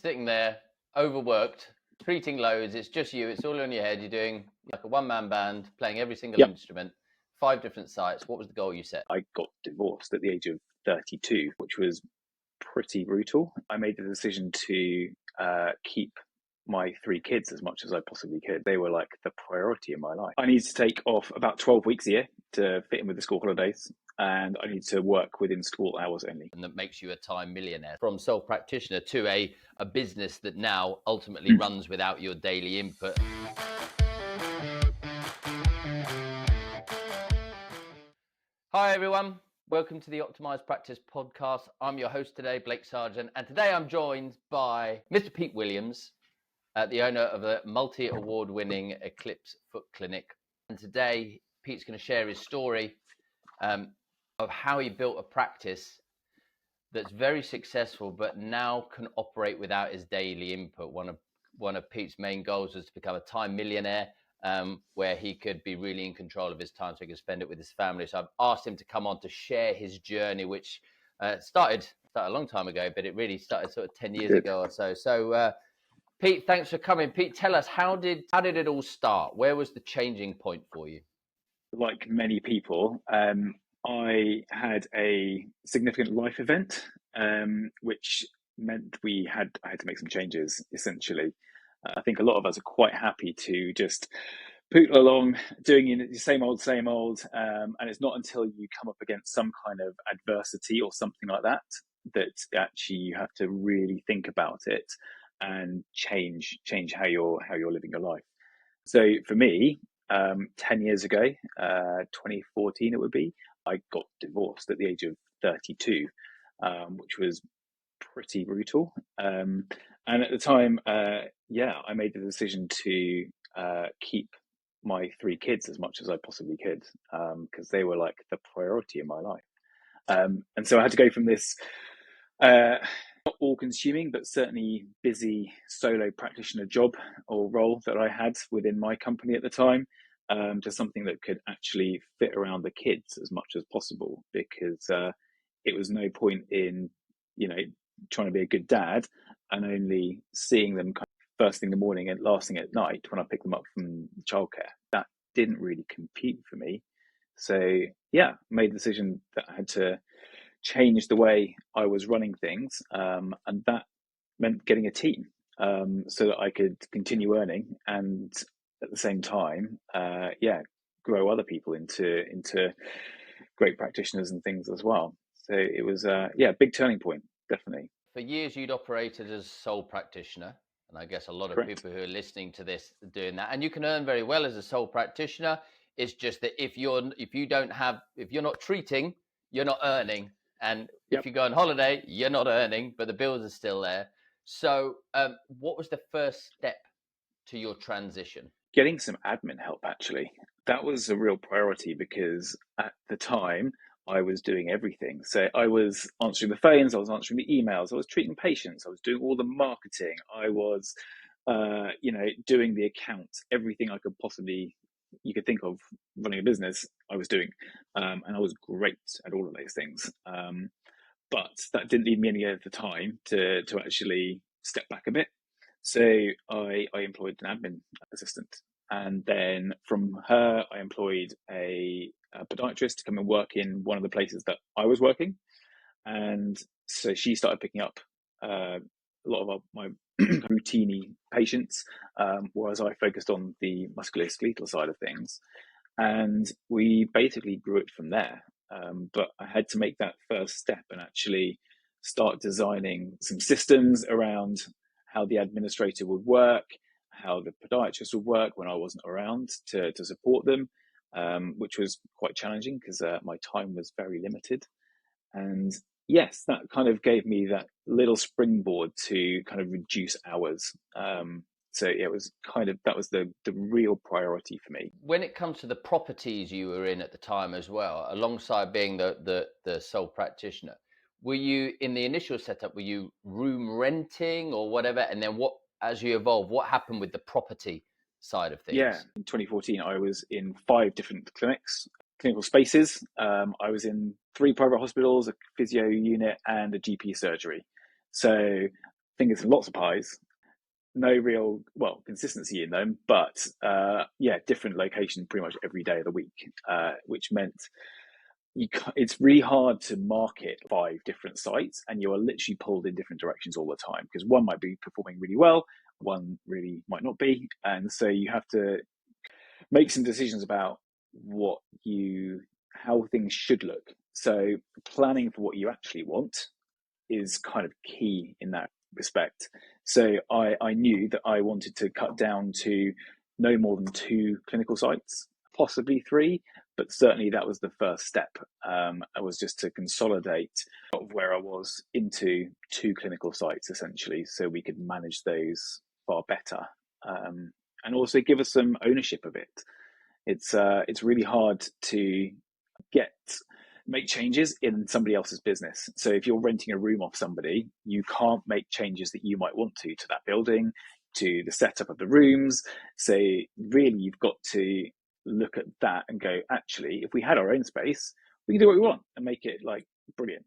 sitting there, overworked, treating loads. It's just you. It's all in your head. You're doing like a one-man band, playing every single instrument, 5 different sites. What was the goal you set? I got divorced at the age of 32, which was pretty brutal. I made the decision to keep my 3 kids as much as I possibly could. They were like the priority in my life. I needed to take off about 12 weeks a year to fit in with the school holidays, and I need to work within school hours only. And that makes you a time millionaire. From sole practitioner to a business that now ultimately runs without your daily input. Hi everyone, welcome to the Optimized Practice podcast. I'm your host today, Blake Sargent, and today I'm joined by Mr. Pete Williams, the owner of a multi-award winning Eclipse Foot Clinic. And today Pete's going to share his story of how he built a practice that's very successful, but now can operate without his daily input. One of Pete's main goals was to become a time millionaire, where he could be really in control of his time so he could spend it with his family. So I've asked him to come on to share his journey, which started a long time ago, but it really started sort of 10 years ago or so. So Pete, thanks for coming. Pete, tell us, how did it all start? Where was the changing point for you? Like many people, I had a significant life event, which meant I had to make some changes, essentially. I think a lot of us are quite happy to just poodle along, doing the same old, and it's not until you come up against some kind of adversity or something like that that actually you have to really think about it and change how you're living your life. So for me, 10 years ago, 2014 it would be, I got divorced at the age of 32, which was pretty brutal. And at the time, I made the decision to keep my 3 kids as much as I possibly could, because they were like the priority in my life. And so I had to go from this not all-consuming, but certainly busy solo practitioner job or role that I had within my company at the time, to something that could actually fit around the kids as much as possible, because it was no point in, trying to be a good dad and only seeing them kind of first thing in the morning and last thing at night when I picked them up from childcare. That didn't really compete for me. So made the decision that I had to change the way I was running things, and that meant getting a team, so that I could continue earning and at the same time, grow other people into great practitioners and things as well. So it was a big turning point, definitely. For years, you'd operated as a sole practitioner, and I guess a lot of Correct. people who are listening to this are doing that. And you can earn very well as a sole practitioner. It's just that if you're not treating, you're not earning. And if you go on holiday, you're not earning, but the bills are still there. So what was the first step to your transition? Getting some admin help, actually. That was a real priority, because at the time I was doing everything. So I was answering the phones, I was answering the emails, I was treating patients, I was doing all the marketing, I was doing the accounts, everything you could think of running a business, I was doing. And I was great at all of those things. But that didn't leave me any of the time to actually step back a bit. So I employed an admin assistant. And then from her, I employed a podiatrist to come and work in one of the places that I was working. And so she started picking up a lot of my routine patients, whereas I focused on the musculoskeletal side of things. And we basically grew it from there. But I had to make that first step and actually start designing some systems around how the administrator would work, how the podiatrist would work when I wasn't around to support them, which was quite challenging because my time was very limited. And yes, that kind of gave me that little springboard to kind of reduce hours. So it was that was the real priority for me. When it comes to the properties you were in at the time as well, alongside being the sole practitioner, were you in the initial setup, were you room renting or whatever? And then as you evolved, what happened with the property side of things? Yeah, in 2014, I was in 5 different clinical spaces. I was in 3 private hospitals, a physio unit, and a GP surgery. So fingers and lots of pies. No real consistency in them, but different locations pretty much every day of the week, which meant it's really hard to market 5 different sites, and you are literally pulled in different directions all the time because one might be performing really well, one really might not be, and so you have to make some decisions about how things should look. So planning for what you actually want is kind of key in that respect. So I knew that I wanted to cut down to no more than 2 clinical sites, possibly 3, but certainly that was the first step. I was just to consolidate where I was into 2 clinical sites essentially, so we could manage those far better, and also give us some ownership of it. It's really hard to make changes in somebody else's business. So if you're renting a room off somebody, you can't make changes that you might want to that building, to the setup of the rooms. So really, you've got to look at that and go, actually, if we had our own space, we can do what we want and make it like brilliant.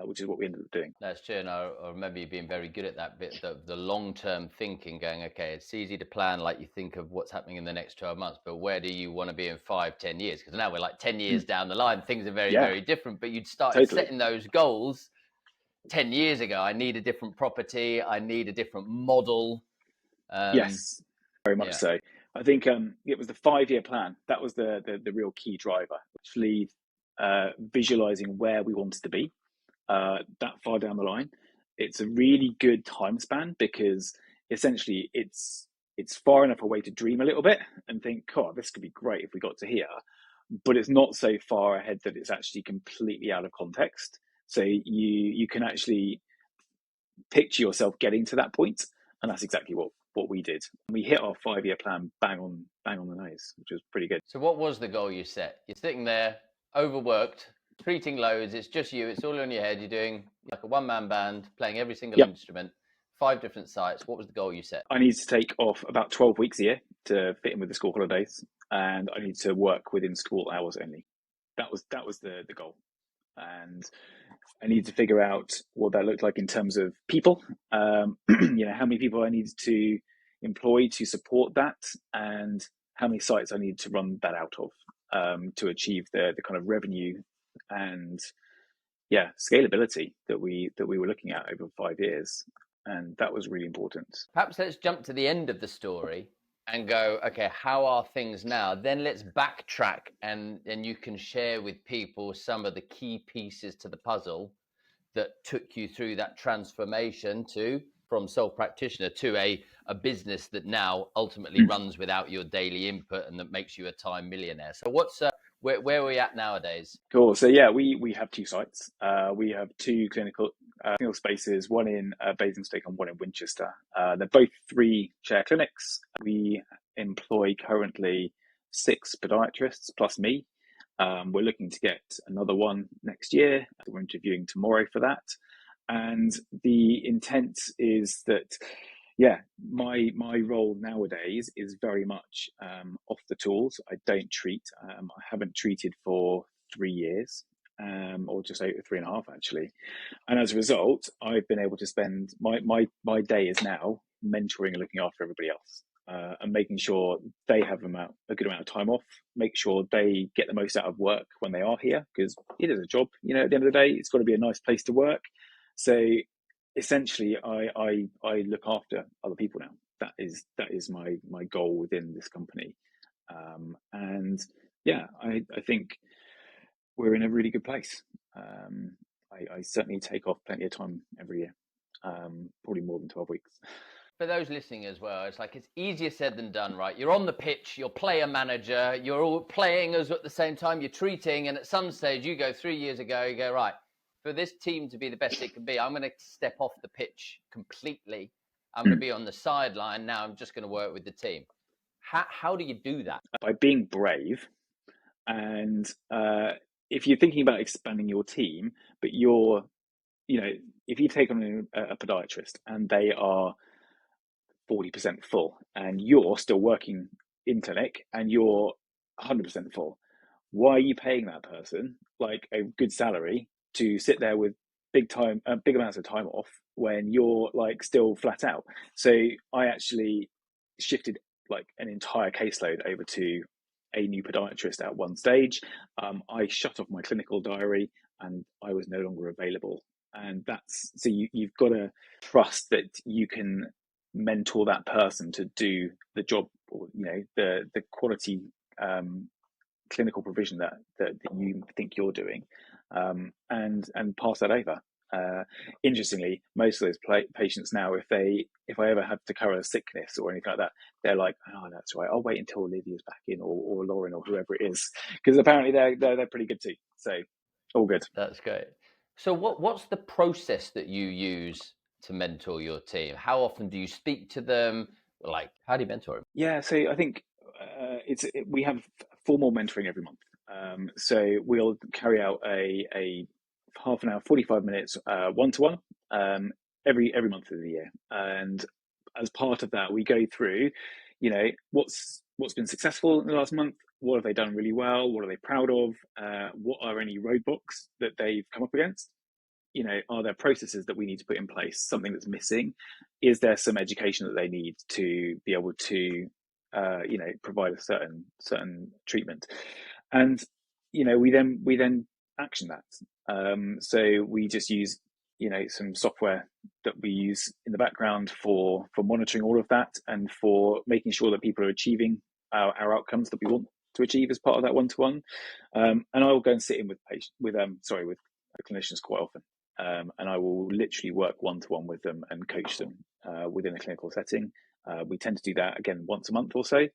Which is what we ended up doing. That's true, and I remember you being very good at that bit, the long-term thinking, going, okay, it's easy to plan, like you think of what's happening in the next 12 months, but where do you want to be in 5-10 years? Because now we're like 10 years down the line, things are very, very different, but you'd started setting those goals 10 years ago. I need a different property, I need a different model. Yes, very much so. I think it was the 5-year plan. That was the real key driver, actually visualizing where we wanted to be that far down the line. It's a really good time span because essentially it's far enough away to dream a little bit and think, oh, this could be great if we got to here, but it's not so far ahead that it's actually completely out of context. So you can actually picture yourself getting to that point, and that's exactly what we did. We hit our 5-year plan bang on the nose, which was pretty good. So what was the goal you set? You're sitting there, overworked, treating loads, it's just you, it's all in your head, you're doing like a one-man band, playing every single instrument, 5 different sites. What was the goal you set? I needed to take off about 12 weeks a year to fit in with the school holidays, and I needed to work within school hours only. That was the goal, and I needed to figure out what that looked like in terms of people. How many people I needed to employ to support that, and how many sites I needed to run that out of to achieve the kind of revenue and scalability that we were looking at over 5 years. And that was really important. Perhaps let's jump to the end of the story and go, okay, how are things now? Then let's backtrack and you can share with people some of the key pieces to the puzzle that took you through that transformation from sole practitioner to a business that now ultimately runs without your daily input and that makes you a time millionaire. So what's where are we at nowadays? Cool. So we have 2 sites. We have 2 clinical spaces, one in Basingstoke and one in Winchester. They're both 3-chair clinics. We employ currently 6 podiatrists plus me. We're looking to get another one next year. We're interviewing tomorrow for that. And the intent is that, my role nowadays is very much off the tools. I don't treat. I haven't treated for 3 years, or just over 3.5 actually. And as a result, I've been able to spend my day is now mentoring and looking after everybody else. And making sure they have a good amount of time off, make sure they get the most out of work when they are here, because it is a job. At the end of the day, it's got to be a nice place to work. So essentially, I look after other people now. That is my goal within this company. I think we're in a really good place. I certainly take off plenty of time every year, probably more than 12 weeks. For those listening as well, it's easier said than done, right? You're on the pitch, you're player manager, you're all playing as at the same time, you're treating, and at some stage you go 3 years ago, you go, right, for this team to be the best it can be, I'm going to step off the pitch completely. I'm going to be on the sideline. Now I'm just going to work with the team. How do you do that? By being brave. And if you're thinking about expanding your team, but if you take on a podiatrist and they are 40% full and you're still working in clinic and you're 100% full, why are you paying that person like a good salary to sit there with big amounts of time off when you're like still flat out. So I actually shifted like an entire caseload over to a new podiatrist at one stage. I shut off my clinical diary and I was no longer available. And that's so you've got to trust that you can mentor that person to do the job, or the quality clinical provision that you think you're doing, and pass that over. Interestingly, most of those patients now, if I ever have to cover a sickness or anything like that, they're like, "Oh, that's right. I'll wait until Olivia's back in, or Lauren, or whoever it is," because apparently they're pretty good too. So all good. That's great. So what's the process that you use to mentor your team? How often do you speak to them? Like, how do you mentor them? Yeah, so I think we have formal mentoring every month. So we'll carry out a half an hour, 45 minutes one-to-one every month of the year. And as part of that, we go through, what's been successful in the last month, what have they done really well, what are they proud of, what are any roadblocks that they've come up against. Are there processes that we need to put in place, something that's missing? Is there some education that they need to be able to provide a certain treatment? And we then action that. So we just use some software that we use in the background for monitoring all of that, and for making sure that people are achieving our outcomes that we want to achieve as part of that one-to-one. And I will go and sit in with clinicians quite often. And I will literally work one-to-one with them and coach them within a clinical setting. We tend to do that again once a month or so,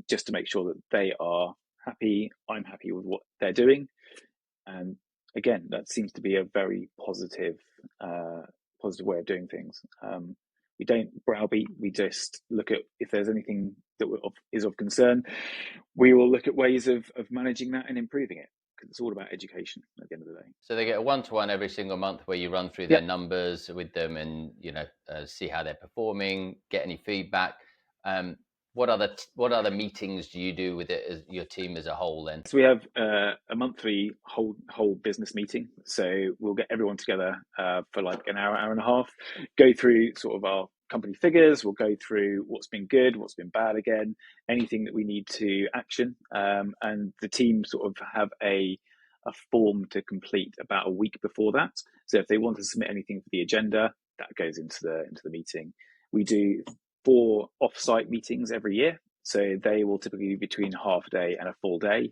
just to make sure that they are happy, I'm happy with what they're doing. And again, that seems to be a very positive way of doing things. We don't browbeat, we just look at if there's anything that is of concern. We will look at ways of managing that and improving it. It's all about education at the end of the day. So they get a one-to-one every single month where you run through their numbers with them and see how they're performing, get any feedback. What other meetings do you do with it as your team as a whole then? So we have a monthly whole business meeting. So we'll get everyone together for like an hour and a half, go through sort of our company figures. We'll go through what's been good, what's been bad again, anything that we need to action. And the team sort of have a form to complete about a week before that. So if they want to submit anything for the agenda, that goes into the meeting. We do 4 off-site meetings every year. So they will typically be between half a day and a full day.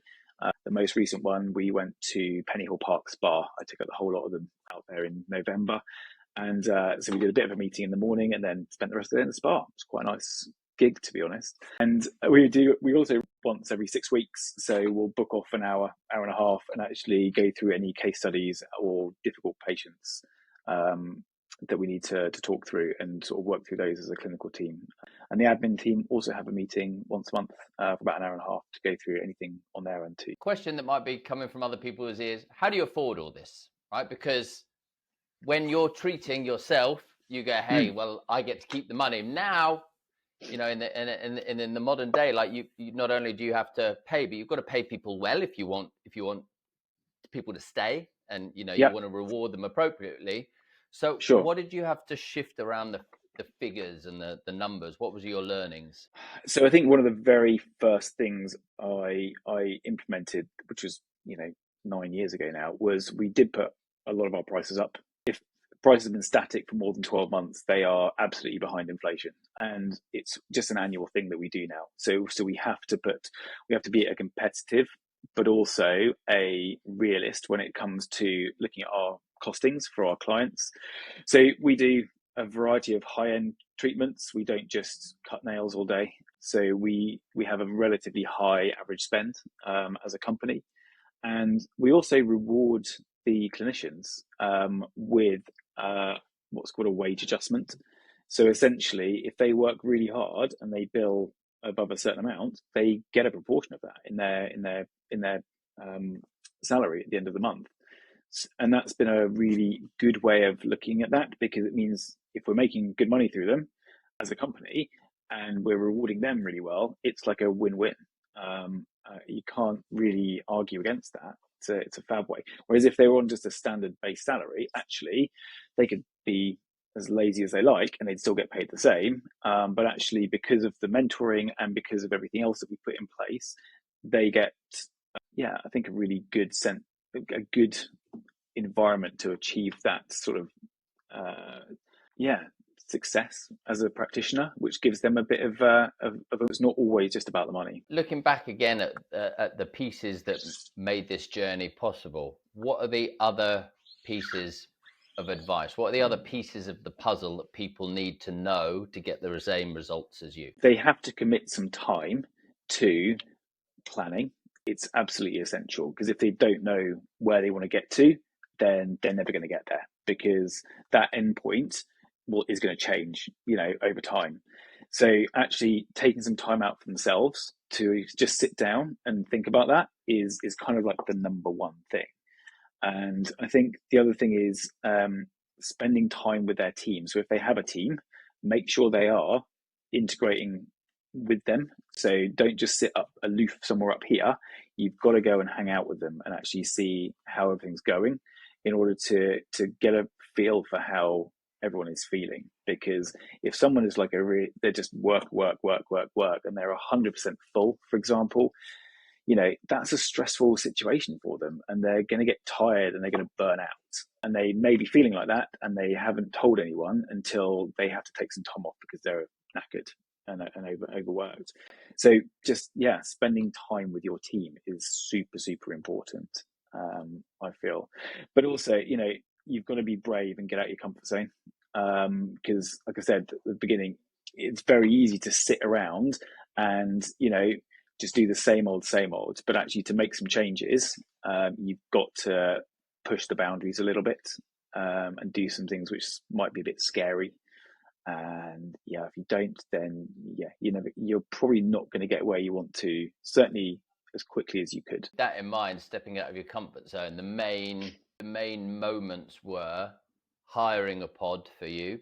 The most recent one, we went to Pennyhill Park Spa. I took up the whole lot of them out there in November. And so we did a bit of a meeting in the morning and then spent the rest of the day in the spa. It's quite a nice gig, to be honest. And we also once every 6 weeks. So we'll book off an hour and a half and actually go through any case studies or difficult patients that we need to talk through, and sort of work through those as a clinical team. And the admin team also have a meeting once a month for about an hour and a half to go through anything on their end too. Question that might be coming from other people's ears: how do you afford all this, right? Because when you're treating yourself, you go, hey, well, I get to keep the money. Now, in the modern day, like you not only do you have to pay, but you've got to pay people well if you want people to stay, and you want to reward them appropriately. So Sure. What did you have to shift around the figures and the numbers? What was your learnings? So I think one of the very first things I implemented, which was 9 years ago now, was we did put a lot of our prices up. If prices have been static for more than 12 months, they are absolutely behind inflation, and it's just an annual thing that we do now. So we have to be a competitive, but also a realist when it comes to looking at our costings for our clients. So we do a variety of high-end treatments. We don't just cut nails all day. So we have a relatively high average spend as a company. And we also reward the clinicians with what's called a wage adjustment. So essentially, if they work really hard and they bill above a certain amount, they get a proportion of that in their salary at the end of the month. And that's been a really good way of looking at that, because it means if we're making good money through them as a company and we're rewarding them really well, it's like a win-win. You can't really argue against that. it's a fab way. Whereas if they were on just a standard base salary, actually, they could be as lazy as they like and they'd still get paid the same. But actually, because of the mentoring and because of everything else that we put in place, they get, I think a really good a good environment to achieve that sort of, success as a practitioner, which gives them a bit of it's not always just about the money. Looking back again at the pieces that made this journey possible, what are the other pieces of advice? What are the other pieces of the puzzle that people need to know to get the same results as you? They have to commit some time to planning. It's absolutely essential, because if they don't know where they want to get to, then they're never going to get there, because that endpoint is going to change, over time. So actually taking some time out for themselves to just sit down and think about that is kind of like the number one thing. And I think the other thing is spending time with their team. So if they have a team, make sure they are integrating with them. So don't just sit up aloof somewhere up here. You've got to go and hang out with them and actually see how everything's going, in order to get a feel for how everyone is feeling. Because if someone is like they're just work, and they're 100% full, for example, that's a stressful situation for them, and they're going to get tired and they're going to burn out. And they may be feeling like that and they haven't told anyone until they have to take some time off because they're knackered and overworked. So just, spending time with your team is super, super important, I feel. But also, you've got to be brave and get out of your comfort zone. Because like I said at the beginning, it's very easy to sit around and, just do the same old, but actually to make some changes, you've got to push the boundaries a little bit, and do some things which might be a bit scary. And if you don't, then you're probably not going to get where you want to, certainly as quickly as you could. That in mind, stepping out of your comfort zone, the main moments were hiring a pod for you,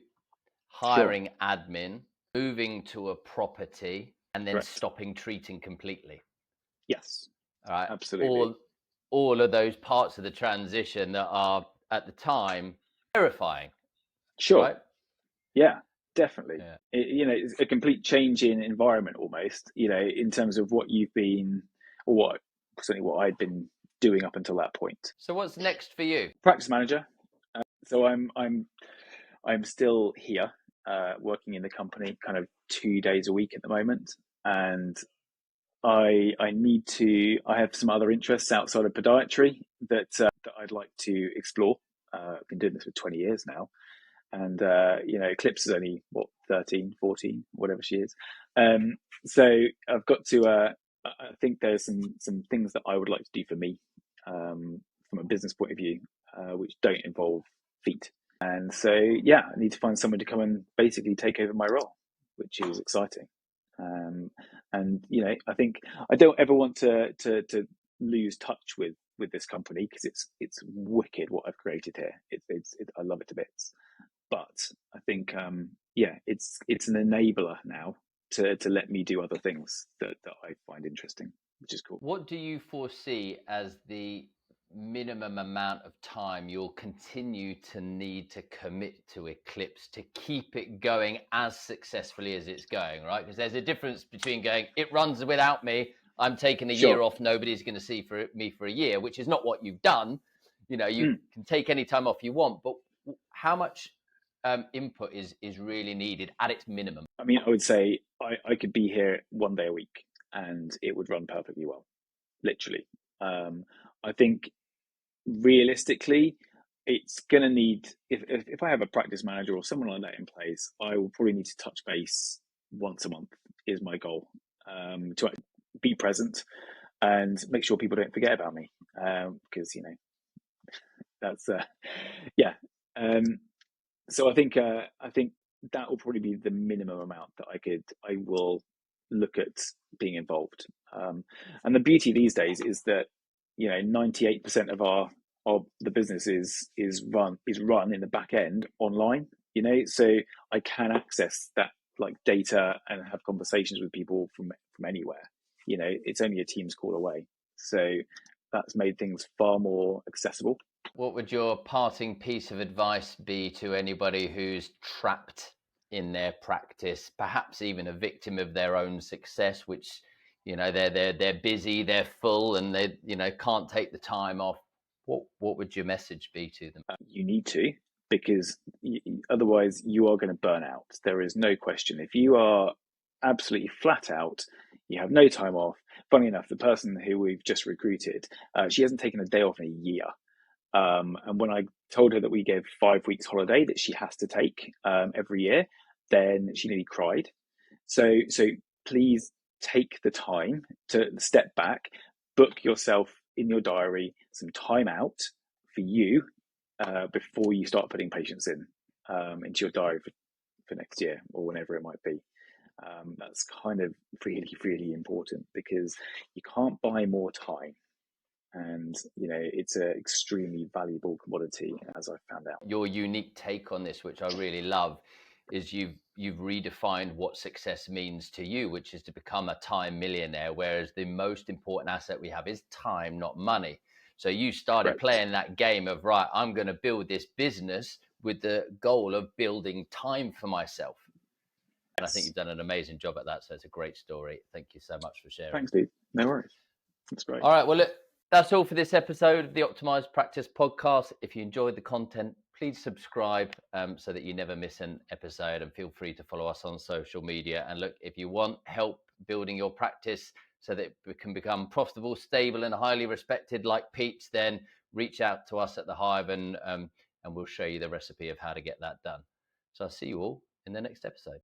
hiring admin, moving to a property, and then Correct. stopping treating completely. Yes. All right. Absolutely. All of those parts of the transition that are at the time terrifying. Sure. Right? Yeah, definitely. Yeah. It's a complete change in environment almost, in terms of what you've been, or certainly what I'd been doing up until that point. So what's next for you? Practice manager. So I'm still here, working in the company kind of 2 days a week at the moment. And I have some other interests outside of podiatry that I'd like to explore. I've been doing this for 20 years now. And, Eclipse is only, 13, 14, whatever she is. So I've got to, I think there's some things that I would like to do for me, from a business point of view, which don't involve feet. And so, I need to find someone to come and basically take over my role, which is exciting. And I think I don't ever want to lose touch with this company, because it's wicked what I've created here. I love it to bits. But I think, it's an enabler now to let me do other things that I find interesting, which is cool. What do you foresee as the minimum amount of time you'll continue to need to commit to Eclipse to keep it going as successfully as it's going, right? Because there's a difference between going, it runs without me, I'm taking a year off, nobody's going to see me for a year, which is not what you've done. You can take any time off you want, but how much input is really needed at its minimum? I mean, I would say I could be here 1 day a week and it would run perfectly well, literally. I think realistically, it's going to need, if I have a practice manager or someone like that in place, I will probably need to touch base once a month is my goal, to be present and make sure people don't forget about me, because that's so I think that will probably be the minimum amount that I will look at being involved. And the beauty these days is that 98% of the business is run in the back end online. So I can access that like data and have conversations with people from anywhere. It's only a Teams call away. So that's made things far more accessible. What would your parting piece of advice be to anybody who's trapped in their practice, perhaps even a victim of their own success, which, you know, they're busy, they're full, and they, you know, can't take the time off? What would your message be to them? You need to, because otherwise you are going to burn out. There is no question. If you are absolutely flat out, you have no time off. Funny enough, the person who we've just recruited, she hasn't taken a day off in a year. And when I told her that we gave 5 weeks holiday that she has to take every year, then she nearly cried. So please take the time to step back, book yourself in your diary some time out for you before you start putting patients in into your diary for next year or whenever it might be. That's kind of really, really important, because you can't buy more time. And, you know, it's an extremely valuable commodity, as I've found out. Your unique take on this, which I really love, is you've redefined what success means to you, which is to become a time millionaire, whereas the most important asset we have is time, not money. So you started Correct. playing that game of, right, I'm going to build this business with the goal of building time for myself. And I think you've done an amazing job at that. So it's a great story. Thank you so much for sharing. Thanks, dude. No worries. That's great. All right. Well, look, that's all for this episode of the Optimized Practice podcast. If you enjoyed the content, please subscribe so that you never miss an episode, and feel free to follow us on social media. And look, if you want help building your practice so that it can become profitable, stable, and highly respected like Pete's, then reach out to us at the Hive, and we'll show you the recipe of how to get that done. So I'll see you all in the next episode.